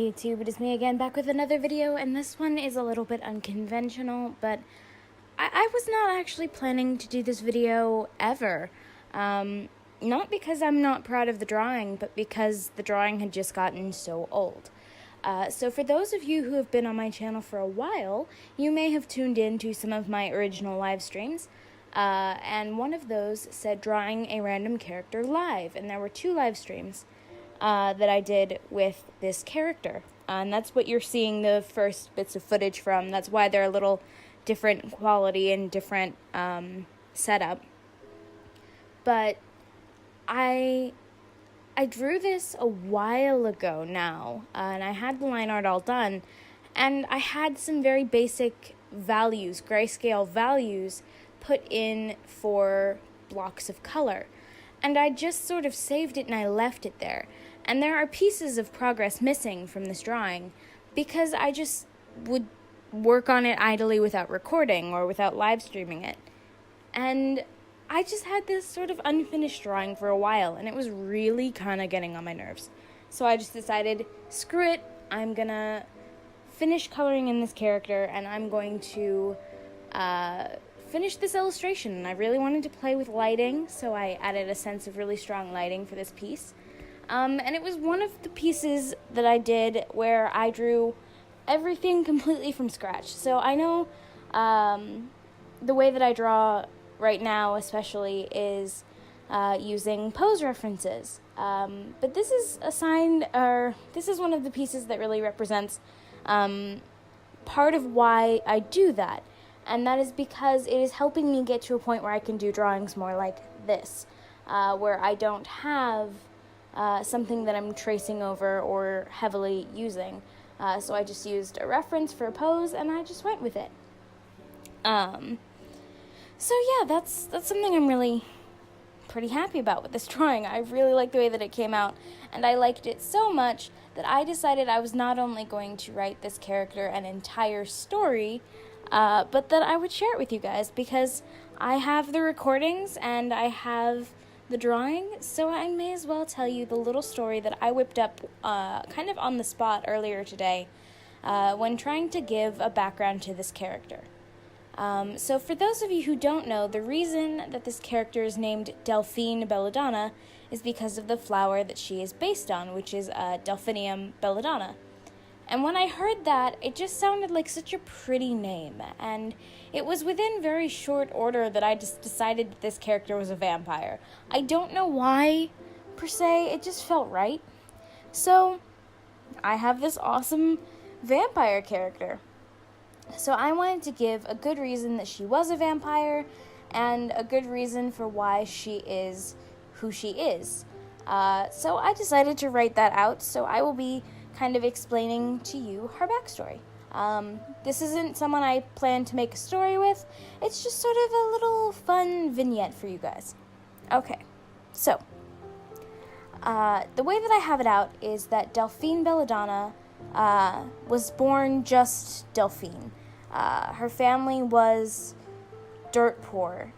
YouTube, it is me again, back with another video, and this one is a little bit unconventional, but I was not actually planning to do this video ever. Not because I'm not proud of the drawing, but because the drawing had just gotten so old. So for those of you who have been on my channel for a while, you may have tuned in to some of my original live streams, and one of those said drawing a random character live, and there were 2 live streams that I did with this character. And that's what you're seeing the first bits of footage from. That's why they're a little different quality and different setup. But I drew this a while ago now, and I had the line art all done, and I had some very basic values, grayscale values, put in for blocks of color. And I just sort of saved it and I left it there. And there are pieces of progress missing from this drawing because I just would work on it idly without recording or without live streaming it. And I just had this sort of unfinished drawing for a while, and it was really kind of getting on my nerves. So I just decided, screw it, I'm gonna finish coloring in this character, and I'm going to finish this illustration. And I really wanted to play with lighting, so I added a sense of really strong lighting for this piece. And it was one of the pieces that I did where I drew everything completely from scratch. So I know the way that I draw right now especially is using pose references. But this is this is one of the pieces that really represents part of why I do that. And that is because it is helping me get to a point where I can do drawings more like this, where I don't have something that I'm tracing over or heavily using. So I just used a reference for a pose, and I just went with it. So yeah, that's something I'm really pretty happy about with this drawing. I really like the way that it came out, and I liked it so much that I decided I was not only going to write this character an entire story, but that I would share it with you guys, because I have the recordings and I have the drawing, so I may as well tell you the little story that I whipped up kind of on the spot earlier today when trying to give a background to this character. So for those of you who don't know, the reason that this character is named Delphine Belladonna is because of the flower that she is based on, which is Delphinium Belladonna. And when I heard that, it just sounded like such a pretty name, and it was within very short order that I just decided that this character was a vampire. I don't know why, per se, it just felt right. So, I have this awesome vampire character. So I wanted to give a good reason that she was a vampire, and a good reason for why she is who she is. So I decided to write that out, so I will be kind of explaining to you her backstory. This isn't someone I plan to make a story with, it's just sort of a little fun vignette for you guys. Okay, so, the way that I have it out is that Delphine Belladonna was born just Delphine. Her family was dirt poor.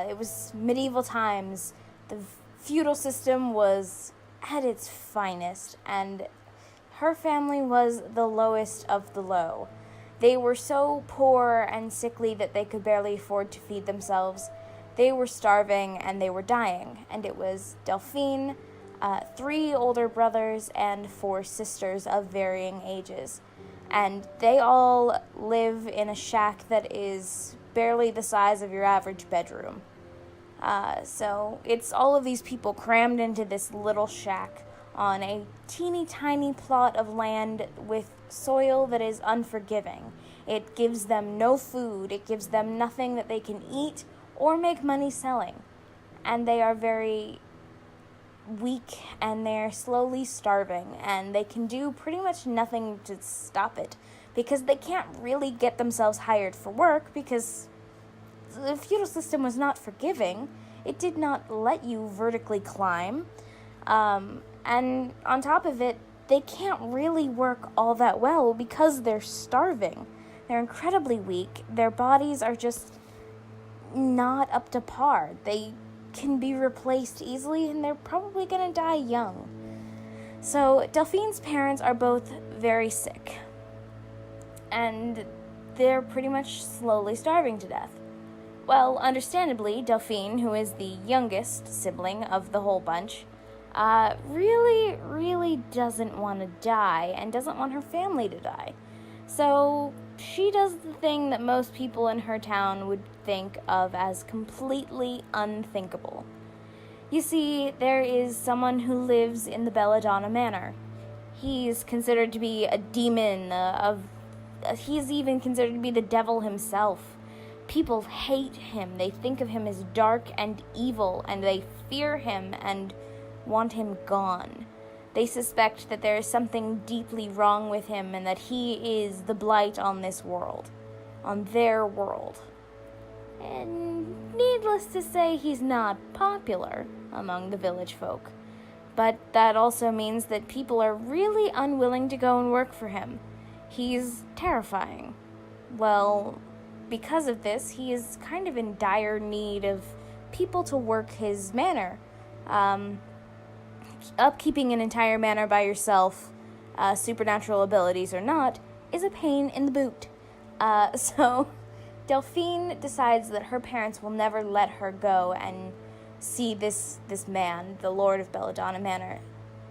It was medieval times. The feudal system was at its finest, and her family was the lowest of the low. They were so poor and sickly that they could barely afford to feed themselves. They were starving and they were dying. And it was Delphine, 3 older brothers, and 4 sisters of varying ages. And they all live in a shack that is barely the size of your average bedroom. So it's all of these people crammed into this little shack on a teeny tiny plot of land with soil that is unforgiving. It gives them no food, it gives them nothing that they can eat or make money selling. And they are very weak, and they're slowly starving, and they can do pretty much nothing to stop it, because they can't really get themselves hired for work, because the feudal system was not forgiving. It did not let you vertically climb. And on top of it, they can't really work all that well because they're starving. They're incredibly weak. Their bodies are just not up to par. They can be replaced easily, and they're probably going to die young. So Delphine's parents are both very sick, and they're pretty much slowly starving to death. Well, understandably, Delphine, who is the youngest sibling of the whole bunch, really doesn't want to die and doesn't want her family to die. So she does the thing that most people in her town would think of as completely unthinkable. You see, there is someone who lives in the Belladonna Manor. He's considered to be a demon he's even considered to be the devil himself. People hate him. They think of him as dark and evil, and they fear him and want him gone. They suspect that there is something deeply wrong with him and that he is the blight on this world, on their world. And needless to say, he's not popular among the village folk. But that also means that people are really unwilling to go and work for him. He's terrifying. Well, because of this, he is kind of in dire need of people to work his manor. Upkeeping an entire manor by yourself, supernatural abilities or not, is a pain in the boot. So Delphine decides that her parents will never let her go and see this man, the Lord of Belladonna Manor.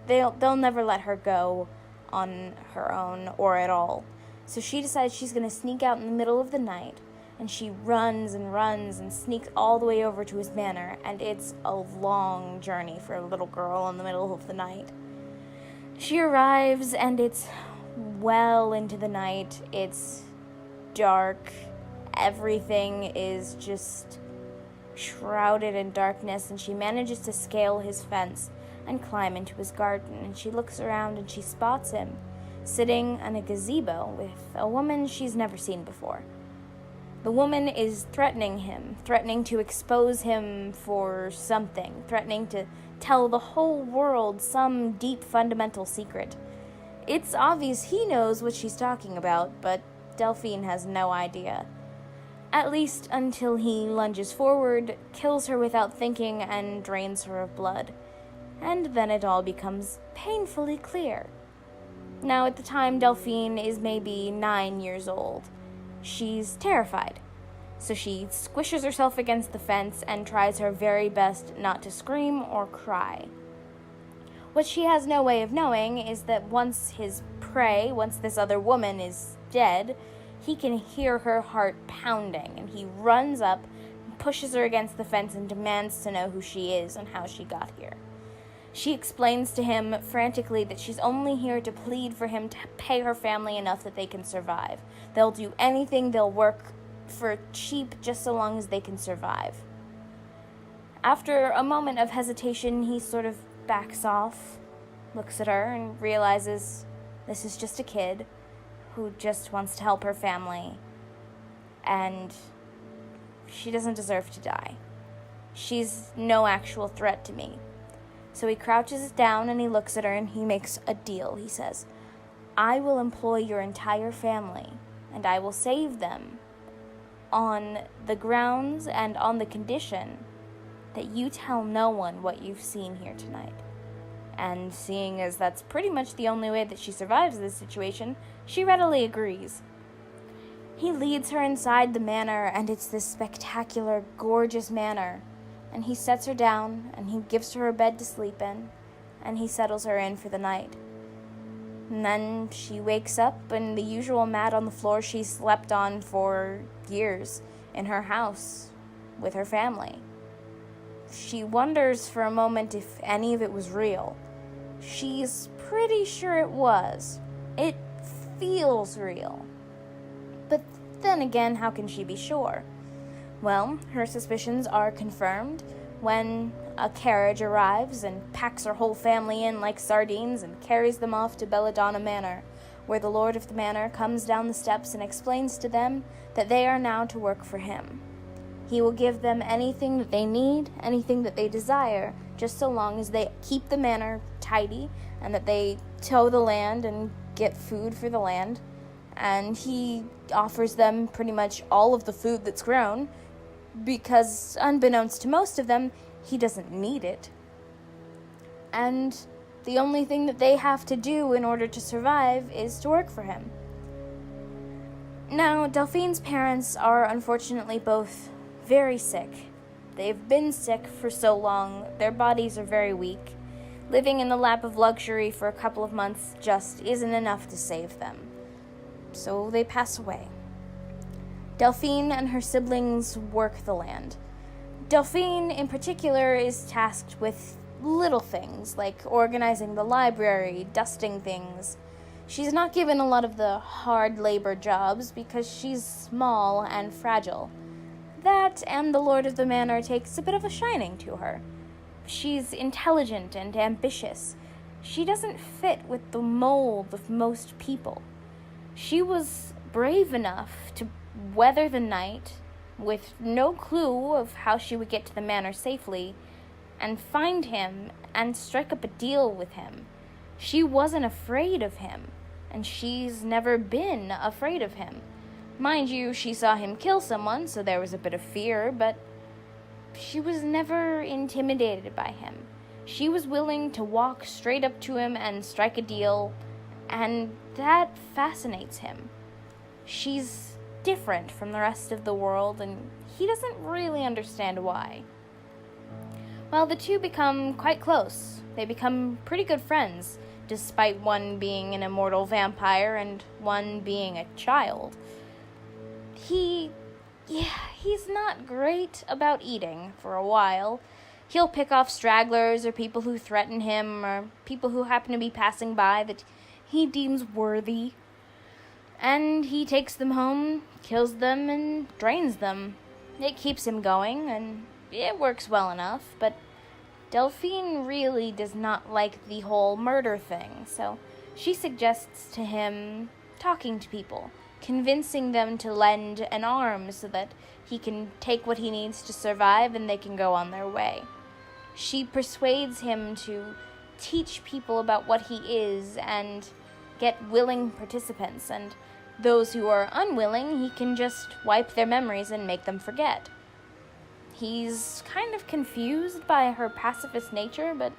They'll never let her go on her own or at all. So she decides she's going to sneak out in the middle of the night, and she runs and sneaks all the way over to his manor, and it's a long journey for a little girl in the middle of the night. She arrives, and it's well into the night. It's dark. Everything is just shrouded in darkness, and she manages to scale his fence and climb into his garden, and she looks around and she spots him sitting in a gazebo with a woman she's never seen before. The woman is threatening him, threatening to expose him for something, threatening to tell the whole world some deep fundamental secret. It's obvious he knows what she's talking about, but Delphine has no idea. At least until he lunges forward, kills her without thinking, and drains her of blood. And then it all becomes painfully clear. Now, at the time, Delphine is maybe 9 years old. She's terrified. So she squishes herself against the fence and tries her very best not to scream or cry. What she has no way of knowing is that once this other woman is dead, he can hear her heart pounding, and he runs up, pushes her against the fence, and demands to know who she is and how she got here. She explains to him frantically that she's only here to plead for him to pay her family enough that they can survive. They'll do anything, they'll work for cheap just so long as they can survive. After a moment of hesitation, he sort of backs off, looks at her, and realizes this is just a kid who just wants to help her family, and she doesn't deserve to die. She's no actual threat to me. So he crouches down and he looks at her and he makes a deal. He says, I will employ your entire family and I will save them on the grounds and on the condition that you tell no one what you've seen here tonight. And seeing as that's pretty much the only way that she survives this situation, she readily agrees. He leads her inside the manor, and it's this spectacular, gorgeous manor. And he sets her down, and he gives her a bed to sleep in, and he settles her in for the night. And then she wakes up, and the usual mat on the floor she slept on for years in her house with her family. She wonders for a moment if any of it was real. She's pretty sure it was. It feels real. But then again, how can she be sure? Well, her suspicions are confirmed when a carriage arrives and packs her whole family in like sardines and carries them off to Belladonna Manor, where the lord of the manor comes down the steps and explains to them that they are now to work for him. He will give them anything that they need, anything that they desire, just so long as they keep the manor tidy and that they till the land and get food for the land. And he offers them pretty much all of the food that's grown, because unbeknownst to most of them, he doesn't need it. And The only thing that they have to do in order to survive is to work for him. Now, Delphine's parents are unfortunately both very sick. They've been sick for so long, their bodies are very weak. Living in the lap of luxury for a couple of months just isn't enough to save them. So they pass away. Delphine and her siblings work the land. Delphine, in particular, is tasked with little things, like organizing the library, dusting things. She's not given a lot of the hard labor jobs because she's small and fragile. That and the Lord of the Manor takes a bit of a shining to her. She's intelligent and ambitious. She doesn't fit with the mold of most people. She was brave enough to weather the night with no clue of how she would get to the manor safely and find him and strike up a deal with him. She wasn't afraid of him, and she's never been afraid of him. Mind you, she saw him kill someone, so there was a bit of fear, but she was never intimidated by him. She was willing to walk straight up to him and strike a deal, and that fascinates him. She's different from the rest of the world, and he doesn't really understand why. Well, the two become quite close. They become pretty good friends, despite one being an immortal vampire and one being a child. He's not great about eating for a while. He'll pick off stragglers or people who threaten him or people who happen to be passing by that he deems worthy. And he takes them home, kills them, and drains them. It keeps him going, and it works well enough, but Delphine really does not like the whole murder thing, so she suggests to him talking to people, convincing them to lend an arm so that he can take what he needs to survive and they can go on their way. She persuades him to teach people about what he is and get willing participants, and those who are unwilling, he can just wipe their memories and make them forget. He's kind of confused by her pacifist nature, but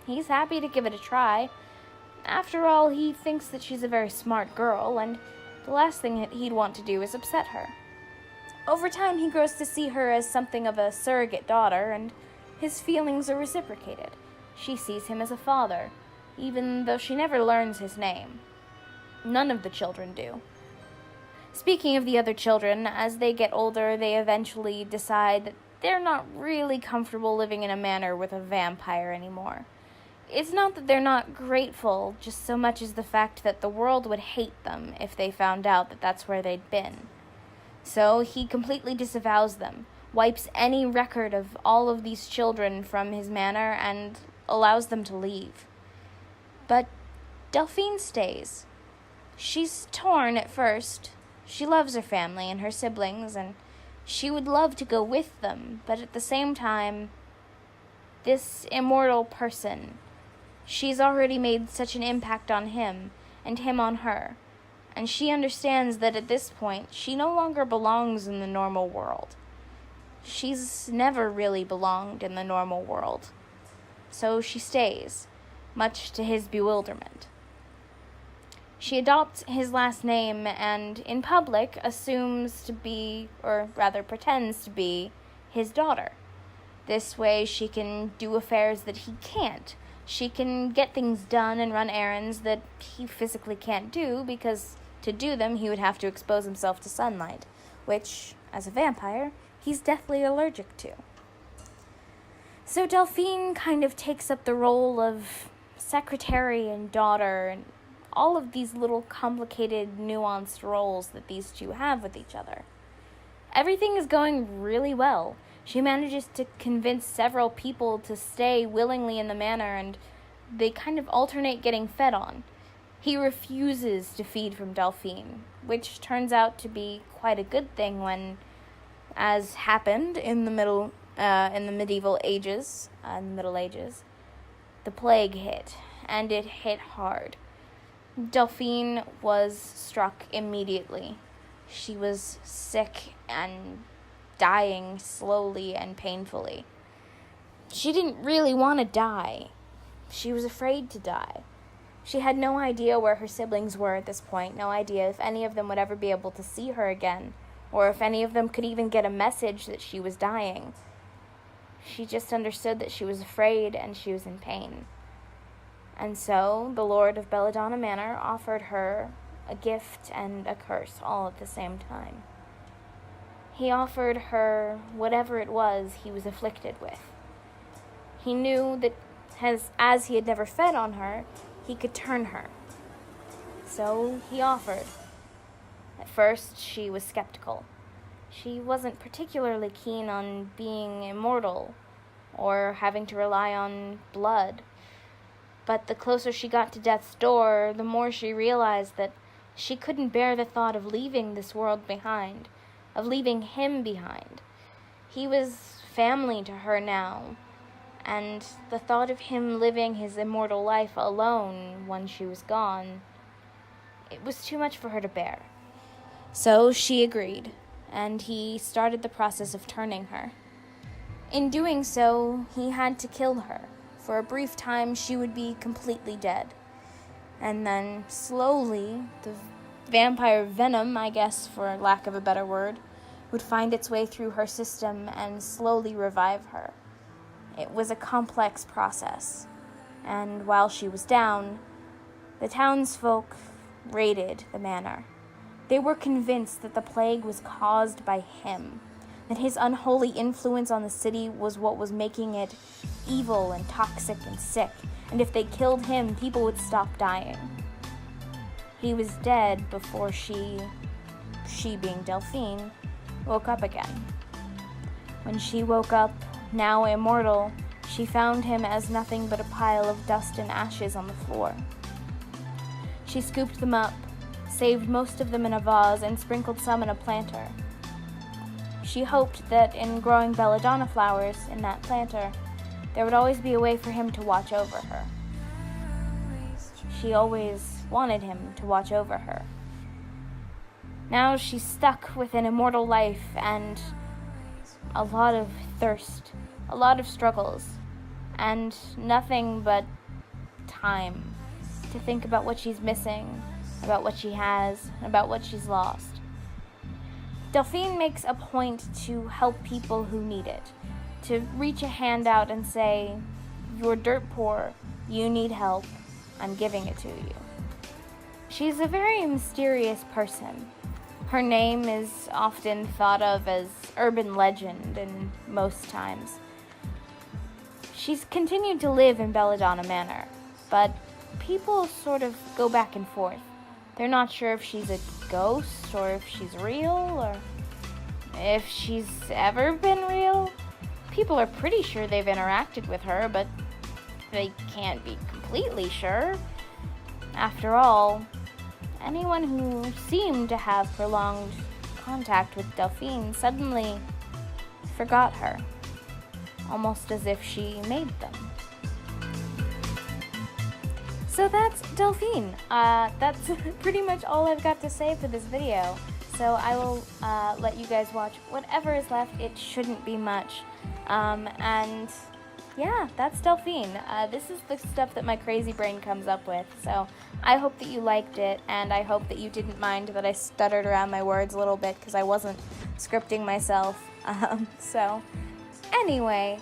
he's happy to give it a try. After all, he thinks that she's a very smart girl, and the last thing that he'd want to do is upset her. Over time, he grows to see her as something of a surrogate daughter, and his feelings are reciprocated. She sees him as a father, even though she never learns his name. None of the children do. Speaking of the other children, as they get older, they eventually decide that they're not really comfortable living in a manor with a vampire anymore. It's not that they're not grateful, just so much as the fact that the world would hate them if they found out that that's where they'd been. So he completely disavows them, wipes any record of all of these children from his manor, and allows them to leave. But Delphine stays. She's torn at first. She loves her family and her siblings, and she would love to go with them, but at the same time, this immortal person, she's already made such an impact on him, and him on her, and she understands that at this point, she no longer belongs in the normal world. She's never really belonged in the normal world. So she stays, much to his bewilderment. She adopts his last name and, in public, assumes to be, or rather pretends to be, his daughter. This way she can do affairs that he can't. She can get things done and run errands that he physically can't do, because to do them he would have to expose himself to sunlight, which, as a vampire, he's deathly allergic to. So Delphine kind of takes up the role of secretary and daughter, and all of these little complicated, nuanced roles that these two have with each other. Everything is going really well. She manages to convince several people to stay willingly in the manor, and they kind of alternate getting fed on. He refuses to feed from Delphine, which turns out to be quite a good thing when, as happened in the Middle Ages, the plague hit, and it hit hard. Delphine was struck immediately. She was sick and dying slowly and painfully. She didn't really want to die. She was afraid to die. She had no idea where her siblings were at this point, no idea if any of them would ever be able to see her again, or if any of them could even get a message that she was dying. She just understood that she was afraid and she was in pain. And so the Lord of Belladonna Manor offered her a gift and a curse all at the same time. He offered her whatever it was he was afflicted with. He knew that as he had never fed on her, he could turn her. So he offered. At first, she was skeptical. She wasn't particularly keen on being immortal or having to rely on blood. But the closer she got to death's door, the more she realized that she couldn't bear the thought of leaving this world behind, of leaving him behind. He was family to her now, and the thought of him living his immortal life alone when she was gone, it was too much for her to bear. So she agreed, and he started the process of turning her. In doing so, he had to kill her. For a brief time, she would be completely dead. And then, slowly, the vampire venom, I guess for lack of a better word, would find its way through her system and slowly revive her. It was a complex process, and while she was down, the townsfolk raided the manor. They were convinced that the plague was caused by him, that his unholy influence on the city was what was making it evil and toxic and sick, and if they killed him, people would stop dying. He was dead before she being Delphine, woke up again. When she woke up, now immortal, she found him as nothing but a pile of dust and ashes on the floor. She scooped them up, saved most of them in a vase, and sprinkled some in a planter. She hoped that in growing belladonna flowers in that planter, there would always be a way for him to watch over her. She always wanted him to watch over her. Now she's stuck with an immortal life and a lot of thirst, a lot of struggles, and nothing but time to think about what she's missing, about what she has, about what she's lost. Delphine makes a point to help people who need it, to reach a hand out and say, "You're dirt poor, you need help, I'm giving it to you." She's a very mysterious person. Her name is often thought of as urban legend in most times. She's continued to live in Belladonna Manor, but people sort of go back and forth. They're not sure if she's a ghost or if she's real or if she's ever been real. People are pretty sure they've interacted with her, but they can't be completely sure. After all, anyone who seemed to have prolonged contact with Delphine suddenly forgot her, almost as if she made them. So that's Delphine. That's pretty much all I've got to say for this video. So I will let you guys watch whatever is left. It shouldn't be much. And yeah, that's Delphine. This is the stuff that my crazy brain comes up with. So I hope that you liked it, and I hope that you didn't mind that I stuttered around my words a little bit because I wasn't scripting myself. So anyway,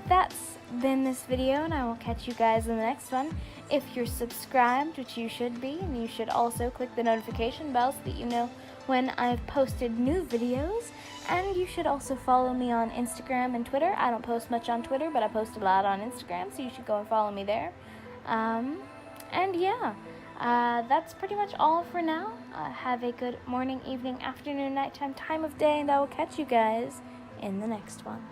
that's been this video, and I will catch you guys in the next one. If you're subscribed, which you should be, and you should also click the notification bell so that you know when I've posted new videos. And you should also follow me on Instagram and Twitter. I don't post much on Twitter, but I post a lot on Instagram, so you should go and follow me there. And yeah, that's pretty much all for now. Have a good morning, evening, afternoon, nighttime, time of day, and I will catch you guys in the next one.